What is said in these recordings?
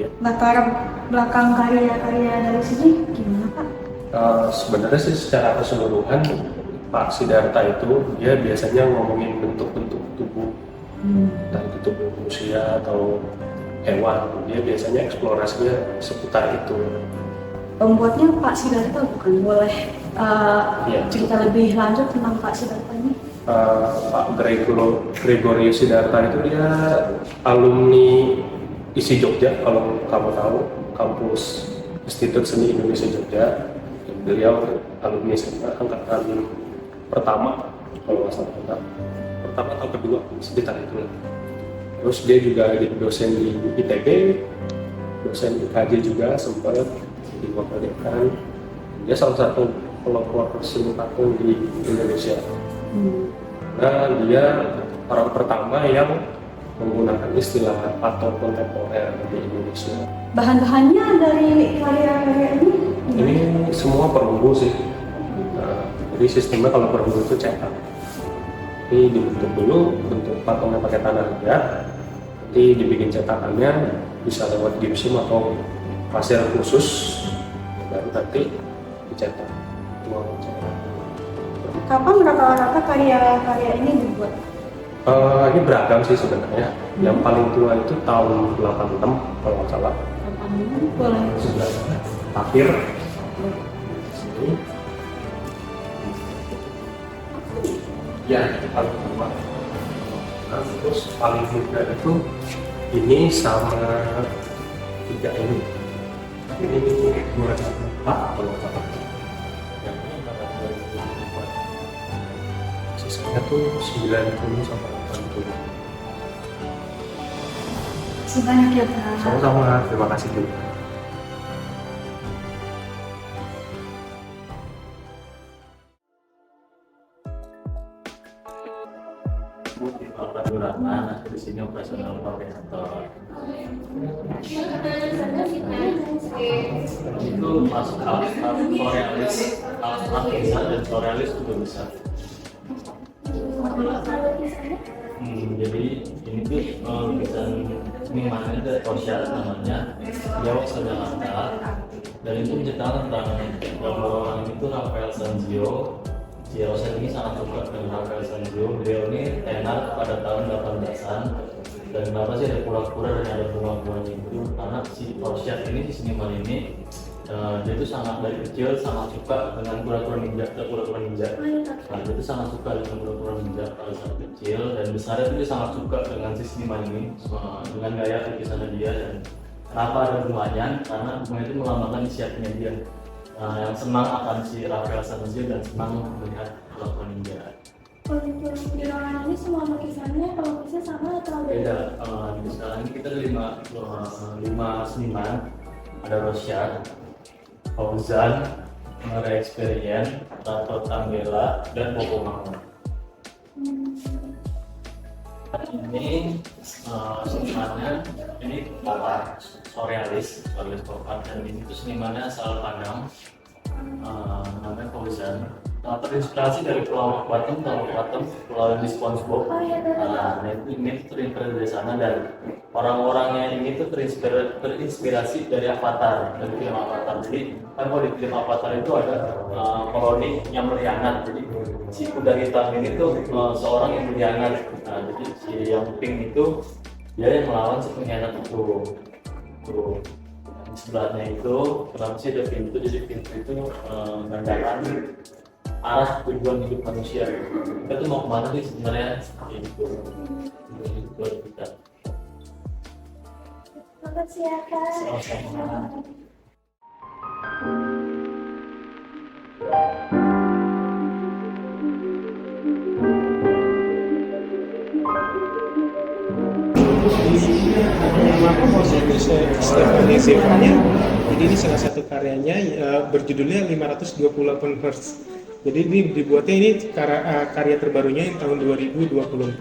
Ya. Latar belakang karya-karya dari sini gimana Pak? Sebenarnya sih secara keseluruhan Pak Siddhartha itu dia biasanya ngomongin bentuk-bentuk tubuh, entah itu tubuh manusia atau hewan. Dia biasanya eksplorasinya seputar itu. Pembuatnya Pak Siddhartha bukan? Boleh Iya. cerita lebih lanjut tentang Pak Siddhartha ini? Pak Gregorio Siddhartha itu dia alumni ISI Jogja, kalau kamu tahu, kampus Institut Seni Indonesia Jogja. Beliau alumni angkatan pertama, kalau nggak salah pertama atau kedua, sekitar itu. Terus dia juga jadi dosen di ITB, dosen IKJ juga sempat di Wakardekan. Dia salah satu pelopor seni patung di Indonesia. Nah, dia orang pertama yang menggunakan istilah patung kontemporer di Indonesia. Bahan-bahannya dari karya-karya ini? Ini semua perunggu sih. Jadi sistemnya kalau perunggu itu cetak. Ini dibentuk dulu, bentuk patungnya pakai tanah liat, nanti dibikin cetakannya bisa lewat gipsum atau pasir khusus, baru nanti dicetak. Kapan rata-rata karya-karya ini dibuat? Ini beragam sih sebenarnya. Yang paling tua itu tahun 86 kalau nggak salah. Boleh. Sudah akhir. Sini. Ya, itu paling tua. Nah, terus paling muda itu ini sama tiga ini. Ini 2004 kalau nggak salah. Yang ini antara 2004. Sisanya tuh 90 sampai 80. Terima kasih banyak ya Pak. Sama-sama, terima kasih juga. Nah, di sini operasional koordinator. Itu masuk alat Coriolis, alat bisa dan Coriolis juga bisa. Jadi ini tuh lukisan senimannya ada Tosya namanya, dia Waksadalanta, dan itu menceritakan tentang bahwa orang itu Rafael Sanzio. Si Roset ini sangat suka dengan Rafael Sanzio. Beliau ini tenar pada tahun 18-an. Dan kenapa sih ada kura-kura dan ada bunga-bunganya itu? Karena si Roset ini, si seniman ini, dia itu sangat dari kecil sangat suka dengan kura-kura ninja. Nah, dia itu sangat suka dengan kura-kura ninja pada saat kecil, dan besarnya itu dia sangat suka dengan si seniman ini, dengan gaya lukisannya dia. Dan kenapa ada bunganya? Karena bunga itu melambangkan siapnya dia. Yang senang akan si Rafael Sanzio dan senang melihat kura-kura ninja. Kalau di ruangan ini semua lukisannya pelukisnya sama atau Beda. Sekarang ini kita ada lima seniman. Ada Rosyad, Fauzan, Mara Experience, Tato Tambela, dan Bobo Mahmud. Ini senimannya, ini pop-art, surrealis pop-art, dan ini tuh senimannya asal Padang, namanya Fauzan. Terinspirasi dari Pulau Batam, pulau yang di SpongeBob. Nah, ini terinspirasi dari sana, dan orang-orangnya ini tuh terinspirasi dari Avatar, dari film Avatar. Jadi kan kalau di film Avatar itu ada koloni yang berkhianat. Jadi si kuda hitam ini tuh seorang yang berkhianat. Nah, jadi si yang pink itu dia yang melawan si pengkhianat itu. Tuh. Di sebelahnya itu kenapa sih ada pintu? Jadi pintu itu menandakan arah tujuan hidup manusia. Kita tuh mau kemana sih sebenarnya? Itu buat kita. makasih ya Kak. Sama-sama. Nama aku Jose Stefania Silvanya. Jadi ini salah satu karyanya berjudulnya 528 Hz. Jadi ini dibuatnya ini karya terbarunya yang tahun 2024.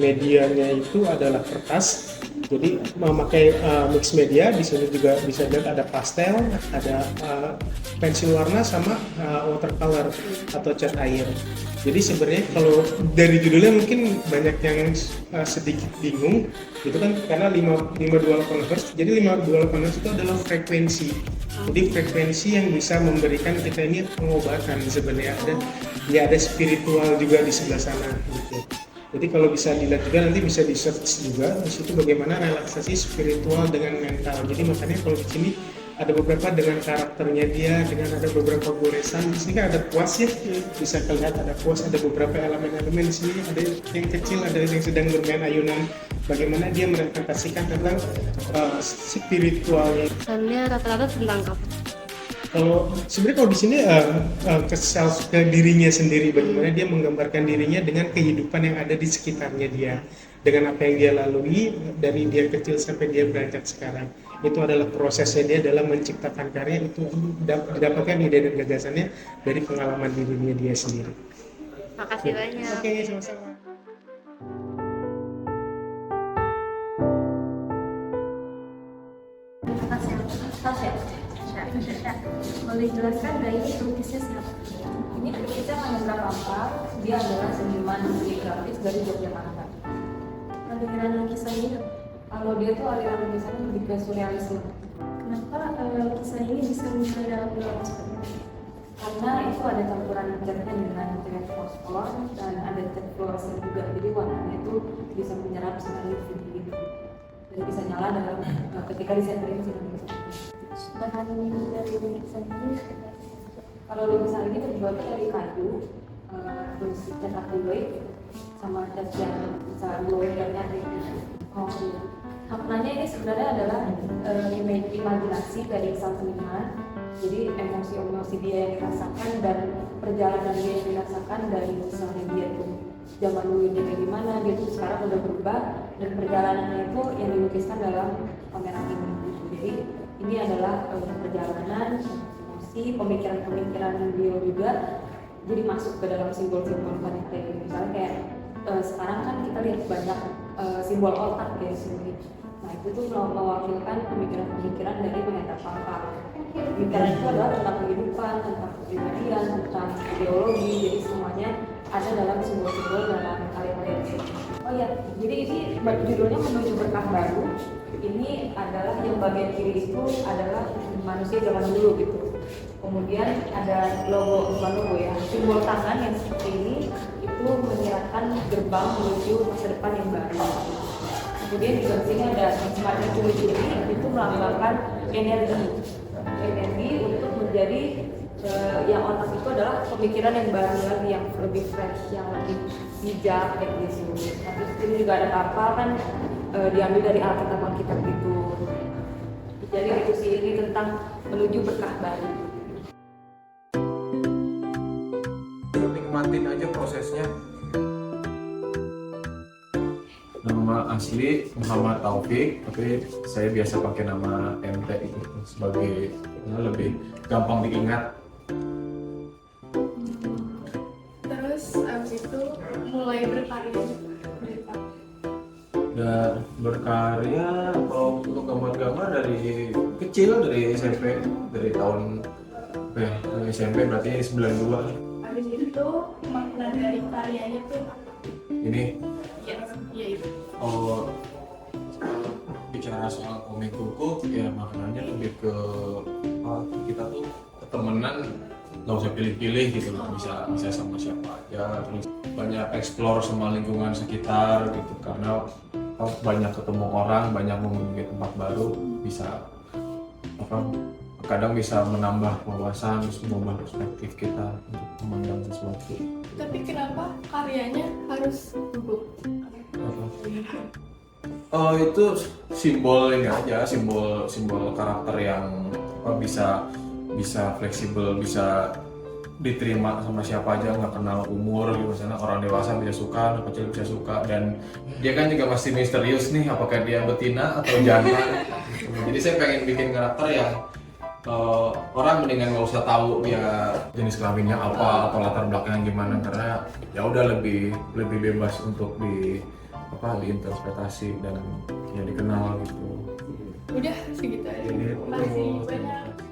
Medianya itu adalah kertas. Jadi memakai mix media. Di sini juga bisa lihat ada pastel, ada pensil warna sama watercolor atau cat air. Jadi sebenarnya kalau dari judulnya mungkin banyak yang sedikit bingung, itu kan karena 528 Hz. Jadi 528 Hz itu adalah frekuensi. Jadi frekuensi yang bisa memberikan kita ini pengobatan sebenarnya, ada spiritual juga di sebelah sana gitu. Jadi kalau bisa dilihat juga nanti bisa di search juga di situ bagaimana relaksasi spiritual dengan mental. Jadi makanya kalau di sini ada beberapa dengan karakternya dia, dengan ada beberapa goresan. Di sini kan ada kuas ya, bisa kelihatan ada kuas, ada beberapa elemen-elemen di sini, ada yang kecil, ada yang sedang bermain ayunan. Bagaimana dia merepresentasikan tentang spiritualnya. Pesannya rata-rata tentang apa? Kalau sebenarnya kalau di sini ke dirinya sendiri, bagaimana dia menggambarkan dirinya dengan kehidupan yang ada di sekitarnya dia, dengan apa yang dia lalui dari dia kecil sampai dia beranjak sekarang. Itu adalah prosesnya dia dalam menciptakan karya, itu didapatkan ide dan gagasannya dari pengalaman dirinya dia sendiri. Makasih banyak. Oke, sama-sama. Boleh jelaskan nggak ini pelukisnya siapa? Ini pelukisnya Mahendra Pampa, dia adalah seniman musik grafis dari Yogyakarta. Aliran lukisan ini apa? Kalau dia tuh aliran lukisannya lebih ke surrealisme. Kenapa lukisan ini bisa muncul dalam ruang seperti ini? Karena itu ada campuran catnya dengan cat fosfor dan ada cat fluoresan juga, jadi warnanya itu bisa menyerap sinar UV gitu. Dan bisa nyala dalam ketika disentering sinar UV. Bahan dari lukisan ini Kalau lukisan ini terbuat dari kayu, terus cat acrylic sama cat yang bisa glowing dan nyata. Oh, iya. Maknanya ini sebenarnya adalah imajinasi dari sang seniman. Jadi emosi-emosi dia yang dirasakan dan perjalanan dia yang dirasakan dari misalnya dia tuh zaman dulu dia kayak gimana, dia tuh sekarang udah berubah dan perjalanannya itu yang dilukiskan dalam pameran ini. Jadi ini adalah perjalanan emosi, pemikiran-pemikiran beliau juga jadi masuk ke dalam simbol-simbol karakter. Misalnya kayak sekarang kan kita lihat banyak simbol otak ya sendiri. Nah itu tuh mewakilkan pemikiran-pemikiran dari Mahendra Pampa. Pemikiran itu adalah tentang kehidupan, tentang kepribadian, tentang ideologi. Jadi semuanya ada dalam simbol-simbol dalam karya-karya ini. Oh ya, jadi ini judulnya Menuju Berkah Baru. Ini adalah yang bagian kiri itu adalah manusia zaman dulu gitu. Kemudian ada logo, bukan logo ya, simbol tangan yang seperti ini itu menyiratkan gerbang menuju masa depan yang baru. Kemudian di sini ada semacam curi-curi, itu melambangkan energi untuk menjadi yang otak itu adalah pemikiran yang baru lagi, yang lebih fresh, yang lebih bijak kayak gitu. Nah, terus ini juga ada kapal kan diambil dari Alkitab gitu. Jadi itu sih ini tentang menuju berkah baru. Nikmatin aja prosesnya. Nama asli Muhammad Taufik, tapi saya biasa pakai nama MT itu sebagai lebih gampang diingat. Terus abis itu mulai berkarya dari kapan? Dan berkarya kalau untuk gambar-gambar dari kecil, dari SMP, dari tahun dari SMP berarti 92. Abis itu makna dari karyanya tuh Ini ya itu. oh, bicara soal komik kuku ya maknanya lebih ke kita tuh temenan nggak usah pilih-pilih gitu loh, bisa sama siapa aja, terus banyak explore sama lingkungan sekitar gitu, karena banyak ketemu orang, banyak mengunjungi tempat baru, bisa kadang bisa menambah wawasan, terus mengubah perspektif kita untuk memandang sesuatu. Tapi kenapa karyanya harus duduk? Itu simbol ini aja, simbol karakter yang bisa fleksibel, bisa diterima sama siapa aja, nggak kenal umur gitu. Misalnya orang dewasa bisa suka, anak kecil bisa suka, dan dia kan juga masih misterius nih apakah dia betina atau jantan. Jadi saya pengen bikin karakter yang orang mendingan nggak usah tahu ya jenis kelaminnya apa atau latar belakangnya gimana, karena ya udah lebih bebas untuk diinterpretasi dan ya dikenal gitu. Udah segitu aja. Jadi, Masih banyak.